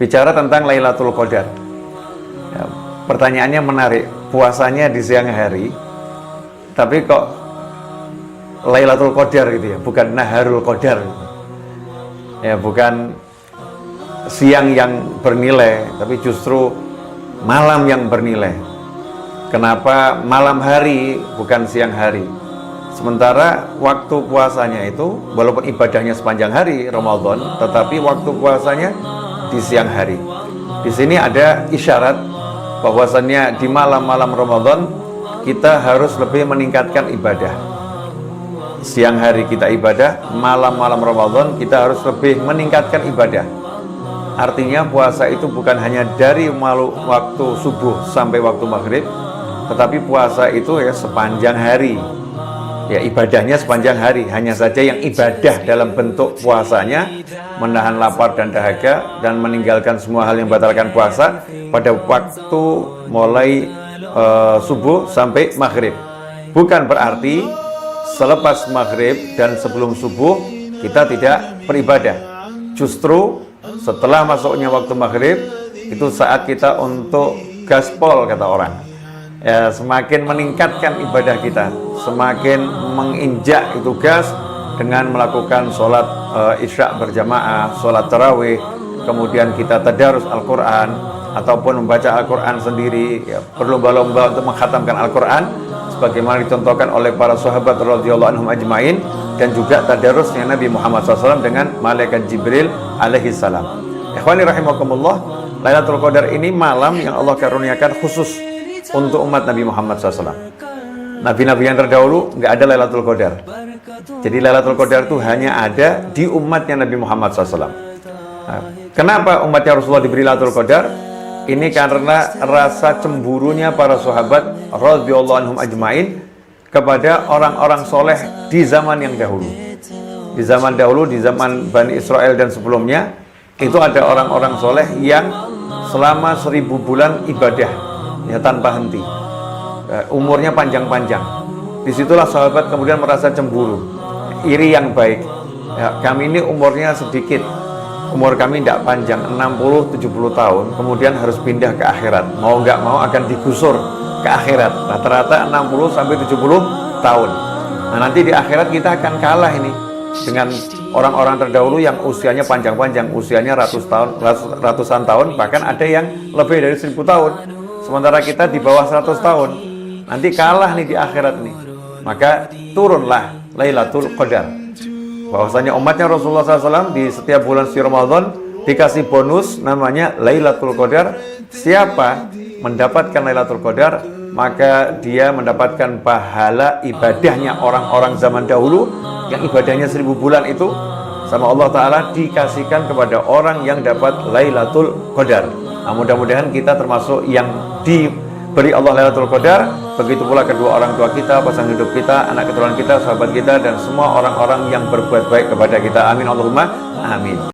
bicara tentang Lailatul Qadar. Ya, pertanyaannya menarik, puasanya di siang hari, tapi kok Lailatul Qadar gitu ya, bukan Naharul Qadar. Ya, bukan siang yang bernilai, tapi justru malam yang bernilai. Kenapa malam hari bukan siang hari? Sementara waktu puasanya itu walaupun ibadahnya sepanjang hari Ramadan, tetapi waktu puasanya di siang hari. Di sini ada isyarat bahwasannya di malam-malam Ramadan kita harus lebih meningkatkan ibadah. Siang hari kita ibadah, malam-malam Ramadan kita harus lebih meningkatkan ibadah. Artinya puasa itu bukan hanya dari waktu subuh sampai waktu maghrib, tetapi puasa itu ya sepanjang hari. Ya, ibadahnya sepanjang hari. Hanya saja yang ibadah dalam bentuk puasanya menahan lapar dan dahaga dan meninggalkan semua hal yang membatalkan puasa pada waktu mulai subuh sampai maghrib. Bukan berarti selepas maghrib dan sebelum subuh kita tidak beribadah. Justru setelah masuknya waktu maghrib itu saat kita untuk gaspol, kata orang. Ya, semakin meningkatkan ibadah kita, semakin menginjak itu gas dengan melakukan sholat isya berjamaah, sholat tarawih, kemudian kita tadarus Al-Quran ataupun membaca Al-Quran sendiri, ya, berlomba-lomba untuk mengkhatamkan Al-Quran sebagaimana dicontohkan oleh para sahabat radhiyallahu anhum ajmain, dan juga tadarusnya Nabi Muhammad SAW dengan malaikat Jibril alaihi salam. Ikhwani rahimakumullah, Lailatul Qadar ini malam yang Allah karuniakan khusus untuk umat Nabi Muhammad SAW. Nabi-nabi yang terdahulu nggak ada Lailatul Qadar. Jadi Lailatul Qadar itu hanya ada di umatnya Nabi Muhammad SAW. Nah, kenapa umatnya Rasulullah diberi Lailatul Qadar? Ini karena rasa cemburunya para sahabat radhiyallahu anhum ajmain kepada orang-orang soleh di zaman yang dahulu. Di zaman dahulu, di zaman Bani Israel dan sebelumnya, itu ada orang-orang soleh yang selama 1000 bulan ibadah, ya, tanpa henti, umurnya panjang-panjang. Disitulah sahabat kemudian merasa cemburu, iri yang baik. Ya, kami ini umurnya sedikit, umur kami tidak panjang, 60-70 tahun, kemudian harus pindah ke akhirat, mau nggak mau akan digusur ke akhirat, rata-rata 60-70 tahun. Nah, nanti di akhirat kita akan kalah ini dengan orang-orang terdahulu yang usianya panjang-panjang, usianya ratusan tahun, bahkan ada yang lebih dari 1000 tahun. Sementara kita di bawah 100 tahun, nanti kalah nih di akhirat nih. Maka turunlah Lailatul Qadar. Bahwasanya umatnya Rasulullah SAW di setiap bulan suci Ramadan dikasih bonus namanya Lailatul Qadar. Siapa mendapatkan Lailatul Qadar, maka dia mendapatkan pahala ibadahnya orang-orang zaman dahulu yang ibadahnya 1000 bulan itu sama Allah Ta'ala dikasihkan kepada orang yang dapat Lailatul Qadar. Nah, mudah-mudahan kita termasuk yang diberi Allah Lailatul Qadar. Begitu pula kedua orang tua kita, pasangan hidup kita, anak keturunan kita, sahabat kita, dan semua orang-orang yang berbuat baik kepada kita. Amin Allahumma amin.